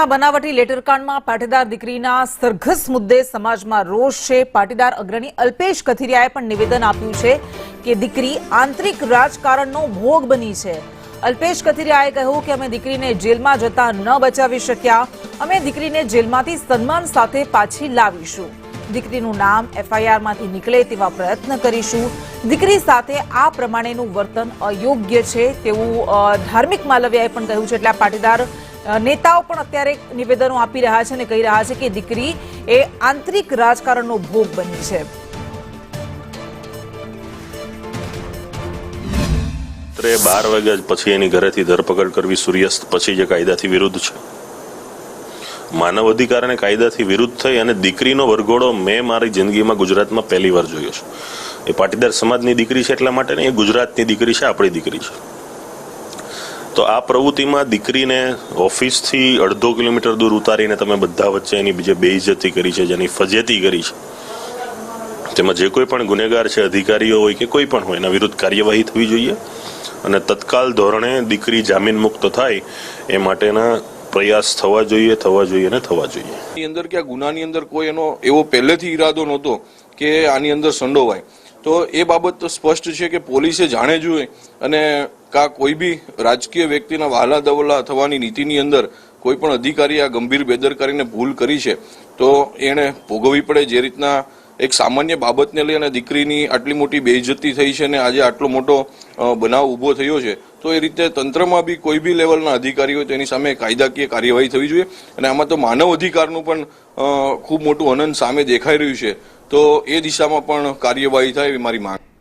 સુરતના બનાવટી લેટરકાંડમાં પાટીદાર દીકરીના સરઘસ મુદ્દે સમાજમાં રોષ છે। પાટીદાર અગ્રણી અલ્પેશ કથિરિયાએ પણ નિવેદન આપ્યું છે કે દીકરી આંતરિક રાજકારણનો ભોગ બની છે। અલ્પેશ કથિરિયાએ કહ્યું કે અમે દીકરીને જેલમાં જતા ન બચાવી શક્યા, અમે દીકરીને જેલમાંથી સન્માન સાથે પાછી લાવીશું। દીકરીનું નામ એફઆઈઆરમાંથી નીકળે તેવા પ્રયત્ન કરીશું। દીકરી સાથે આ પ્રમાણેનું વર્તન અયોગ્ય છે તેવું ધાર્મિક માલવિયાએ પણ કહ્યું છે। એટલે આ પાટીદાર नेताओं पण अत्यारे निवेदनों आपी रह्या छे ने कही रह्या छे के दीकरी ए आंतरिक राजकारणनो भोग बनी छे। रात्रे 12 वाग्या पछी एनी घरेथी धरपकड़ करवी सूर्यास्त पछी जे कायदाथी विरुद्ध छे। मानव अधिकार ने कायदाथी विरुद्ध थई अने दीकरीनो वरघोड़ो मैं मारी जिंदगीमां गुजरातमां पहली वार जोयो छे। ए पाटीदार समाजनी दीकरी छे एटला माटे नहीं, ए गुजरातनी दीकरी छे, आपणी दीकरी छे। तो आ प्रवृत्ति में दीकरी ने ऑफिस थी 1.5 किलोमीटर दूर उतारी ने तमे बधा वच्चे एनी बीजे बेइज्जती करी छे, जेनी फजेती करी छे। तेमां जे कोई पण गुनेगार छे, अधिकारीओ होय के कोई पण होय, एना विरुद्ध कार्यवाही थवी जोईए अने तत्काल धोरणे दीकरी जामीन मुक्त थाय ए माटेना प्रयास थवा जोईए ने थवा जोईए। एनी अंदर क्या गुनानी अंदर कोई एनो एवो पहेलेथी इरादो नहोतो के आनी अंदर संडोवाय। तो ए बाबत तो स्पष्ट है कि पोलीसे जाणे जोईए अने का कोई भी राजकीय व्यक्तिना वाला दवला थवानी नीतिनी अंदर कोई पण अधिकारी आ गंभीर बेदरकारीने भूल करी छे तो एने भोगववी पड़े। जे रीतना एक सामान्य बाबतने लईने दीकरीनी आटली मोटी बेइज्जती थई छे ने आज आटलो मोटो बनाव ऊभो थयो छे, तो ए रीते तंत्रमां बी कोई बी लेवलना अधिकारी होय तेनी सामे कायदाकीय कार्यवाही थवी जोईए। अने आमां तो मानव अधिकारनुं पण खूब मोटुं हनन सामे देखाई रह्युं छे, तो ए दिशामां पण कार्यवाही थाय एवी मारी मांग।